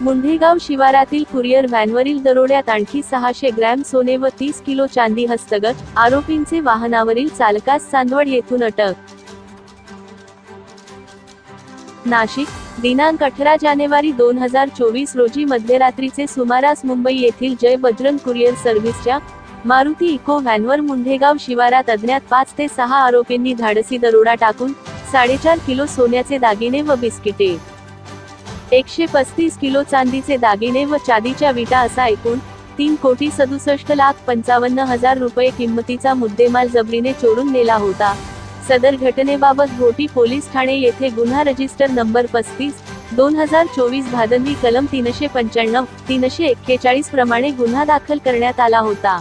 मुंढेगाव शिवारातील कुरिअर व्हॅनवरील दरोड्यात आणखी 600 ग्रॅम सोने व 30 किलो चांदी हस्तगत, आरोपींचे वाहनावरील चालकास चांदवड येथून अटक। नाशिक, दिनांक 18 जानेवारी 2024 रोजी मध्यरात्रीचे सुमारास मुंबई येथील जय बजरंग कुरिअर सर्व्हिसच्या मारुती इको व्हॅनवर मुंढेगाव शिवारात अज्ञात 5 ते 6 आरोपींनी धाडसी दरोडा टाकून 4.5 किलो सोन्याचे दागिने व बिस्किटे, 135 किलो चांदीचे दागिने व चांदीच्या विटा असा एकूण 3,67,55,000 रुपये किंमतीचा मुद्देमाल जबरीने चोरून नेला होता। सदर घटनेबाबत घोटी पोलीस ठाणे येथे गुन्हा रजिस्टर नंबर 35/2024 भादनवी कलम 395, 341 प्रमाणे गुन्हा दाखल करण्यात आला होता।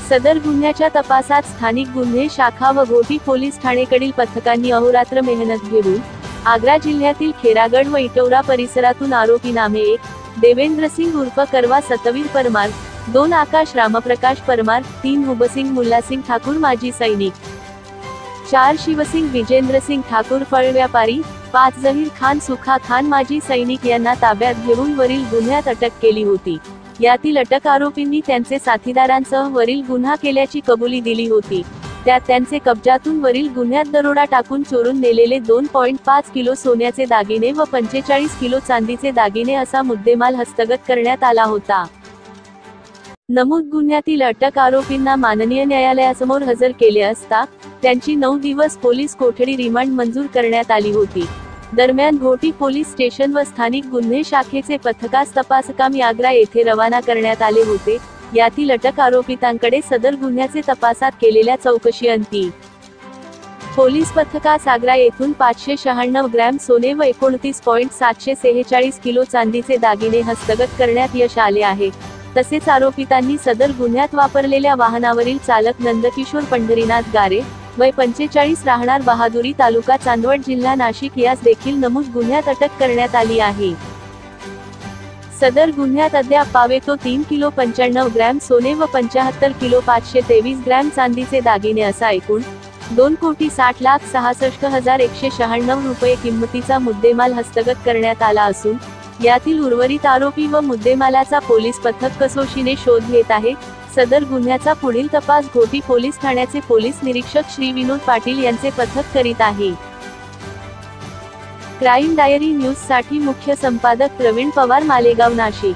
सदर गुन्ह्याच्या तपासात स्थानिक गुन्हे शाखा व घोटी पोलीस ठाणेकडील पथकांनी अहोरात्र मेहनत घेऊन आग्रा जिल्ह्यातील खेरागड व इटौरा परिसरातून आरोपी नामे 1 देवेंद्र सिंग उर्फ करवा सतवीर परमार, 2 आकाश रामप्रकाश परमार, 3 हुबसिंग मुल्लासिंग ठाकूर माजी सैनिक, 4 शिवसिंग विजेंद्र सिंग ठाकूर फळ व्यापारी, 5 जहीर खान सुखा खान माजी सैनिक यांना ताब्यात घेऊन वरील गुन्ह्यात अटक केली होती। यातील अटक आरोपींनी त्यांचे साथीदारांसह वरील गुन्हा केल्याची कबुली दिली होती। त्यात त्यांचे कब्जातून वरील गुन्ह्यात दरोडा टाकून चोरून नेलेले 2.5 किलो सोन्याचे दागिने व 45 किलो चांदीचे दागिने असा मुद्देमाल हस्तगत करण्यात आला होता। नमूद गुन्ह्यातील अटक आरोपींना माननीय न्यायालयासमोर हजर केले असता त्यांची 9 दिवस पोलीस कोठडी रिमांड मंजूर करण्यात आली होती। दरम्यान घोटी पोलीस स्टेशन व स्थानिक गुन्हे शाखेचे पथकास तपासकामी आग्रा येथे रवाना करण्यात आले होते। यातील अटक आरोपितांकडे सदर गुन्ह्याचे तपासात केलेल्या चौकशीअंती पोलीस पथकास आग्रा येथून 596 ग्रॅम सोने व 29.746 किलो चांदीचे दागिने हस्तगत करण्यात यश आले आहे। तसेच आरोपितांनी सदर गुन्ह्यात वापरलेल्या वाहनावरील चालक नंदकिशोर पंढरीनाथ गारे, वय 45 राहणार बहादुरी तालुका चांदवड जिल्हा नाशिक यास देखील नमूद गुन्ह्यात अटक करण्यात आली आहे। सदर गुन्ह्यात अद्याप पावेतो 3 किलो 95 ग्रॅम सोने व 75 किलो 523 ग्रॅम चांदीचे दागिने असा एकूण 2,60,66,196 रुपये किंमतीचा मुद्देमाल हस्तगत करण्यात आला असून यातील उर्वरित आरोपी व मुद्देमालाचा पोलीस पथक कसोशीने शोध घेत आहे। सदर गुन्ह्याचा पुढील तपास घोटी पोलीस ठाण्याचे पोलीस निरीक्षक श्री विनोद पाटील यांचे पथक करीत आहे। क्राईम डायरी न्यूज साठी मुख्य संपादक प्रवीण पवार, मालेगाव, नाशिक।